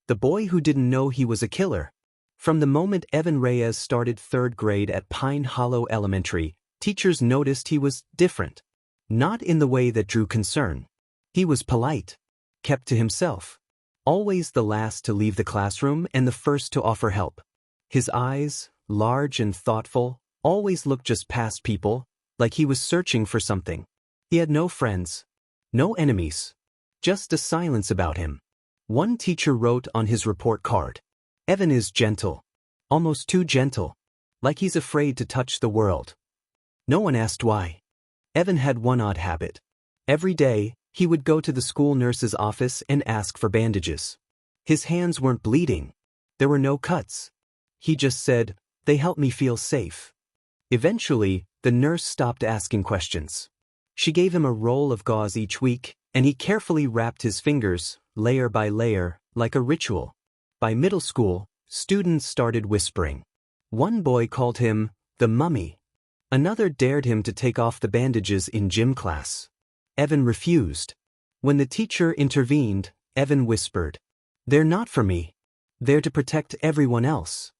the boy who didn't know he was a killer. From the moment Evan Reyes started third grade at Pine Hollow Elementary, teachers noticed he was different. Not in the way that drew concern. He was polite, kept to himself, always the last to leave the classroom and the first to offer help. His eyes, large and thoughtful, always looked just past people, like he was searching for something. He had no friends, no enemies, just a silence about him. One teacher wrote on his report card, "Evan is gentle, almost too gentle, like he's afraid to touch the world." No one asked why. Evan had one odd habit. Every day, he would go to the school nurse's office and ask for bandages. His hands weren't bleeding. There were no cuts. He just said, "They help me feel safe." Eventually, the nurse stopped asking questions. She gave him a roll of gauze each week, and he carefully wrapped his fingers, layer by layer, like a ritual. By middle school, students started whispering. One boy called him the mummy. Another dared him to take off the bandages in gym class. Evan refused. When the teacher intervened, Evan whispered, "They're not for me. They're to protect everyone else."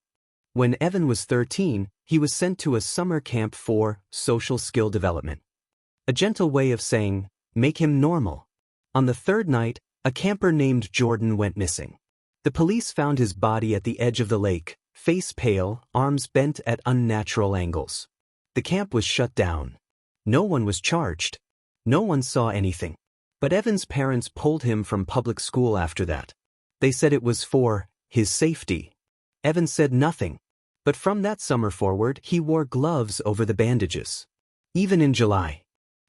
When Evan was 13, he was sent to a summer camp for social skill development. A gentle way of saying, make him normal. On the third night, a camper named Jordan went missing. The police found his body at the edge of the lake, face pale, arms bent at unnatural angles. The camp was shut down. No one was charged. No one saw anything. But Evan's parents pulled him from public school after that. They said it was for his safety. Evan said nothing. But from that summer forward, he wore gloves over the bandages. Even in July.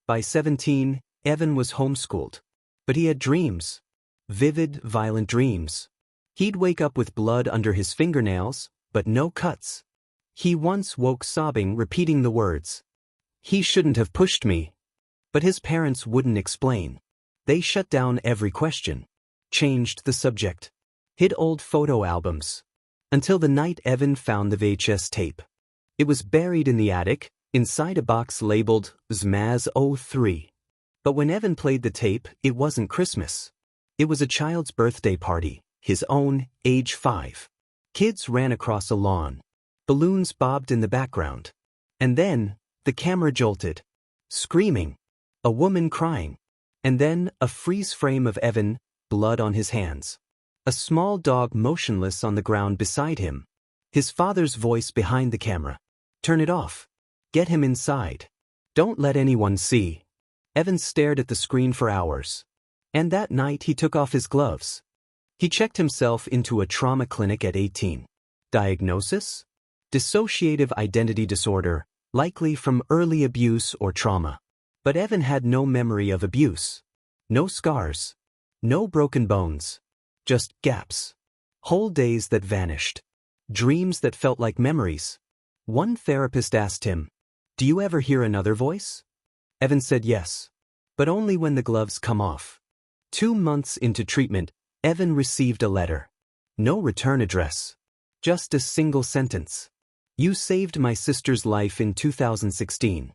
By 17, Evan was homeschooled. But he had dreams. Vivid, violent dreams. He'd wake up with blood under his fingernails, but no cuts. He once woke sobbing, repeating the words, "He shouldn't have pushed me." But his parents wouldn't explain. They shut down every question. Changed the subject. Hid old photo albums. Until the night Evan found the VHS tape. It was buried in the attic, inside a box labeled Zmaz 03. But when Evan played the tape, it wasn't Christmas. It was a child's birthday party, his own, age 5. Kids ran across a lawn. Balloons bobbed in the background. And then, the camera jolted. Screaming. A woman crying. And then, a freeze frame of Evan, blood on his hands. A small dog motionless on the ground beside him. His father's voice behind the camera. "Turn it off. Get him inside. Don't let anyone see." Evan stared at the screen for hours. And that night he took off his gloves. He checked himself into a trauma clinic at 18. Diagnosis? Dissociative identity disorder, likely from early abuse or trauma. But Evan had no memory of abuse. No scars. No broken bones. Just gaps. Whole days that vanished. Dreams that felt like memories. One therapist asked him, "Do you ever hear another voice?" Evan said yes. But only when the gloves come off. 2 months into treatment, Evan received a letter. No return address. Just a single sentence. "You saved my sister's life in 2016.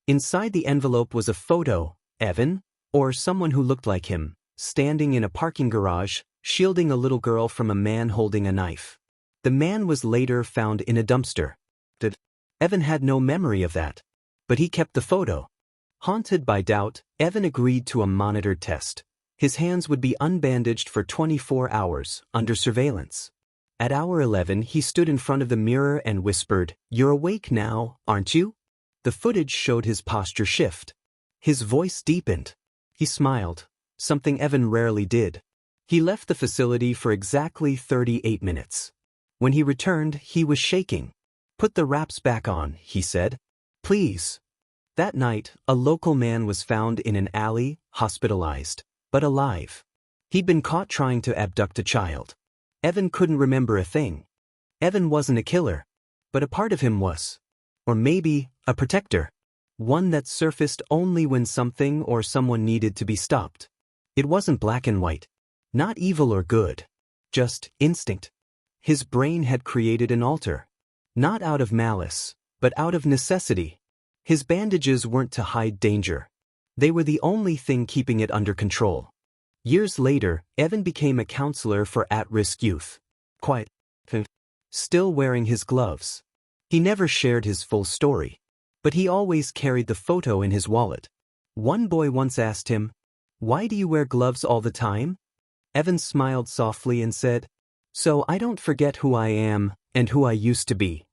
Inside the envelope was a photo, Evan, or someone who looked like him, standing in a parking garage, shielding a little girl from a man holding a knife. The man was later found in a dumpster. Evan had no memory of that. But he kept the photo. Haunted by doubt, Evan agreed to a monitored test. His hands would be unbandaged for 24 hours, under surveillance. At hour 11, he stood in front of the mirror and whispered, "You're awake now, aren't you?" The footage showed his posture shift. His voice deepened. He smiled, something Evan rarely did. He left the facility for exactly 38 minutes. When he returned, he was shaking. "Put the wraps back on," he said. "Please." That night, a local man was found in an alley, hospitalized, but alive. He'd been caught trying to abduct a child. Evan couldn't remember a thing. Evan wasn't a killer, but a part of him was. Or maybe, a protector. One that surfaced only when something or someone needed to be stopped. It wasn't black and white. Not evil or good. Just instinct. His brain had created an altar. Not out of malice, but out of necessity. His bandages weren't to hide danger. They were the only thing keeping it under control. Years later, Evan became a counselor for at-risk youth. Quiet. Still wearing his gloves. He never shared his full story. But he always carried the photo in his wallet. One boy once asked him, "Why do you wear gloves all the time?" Evan smiled softly and said, "So I don't forget who I am and who I used to be."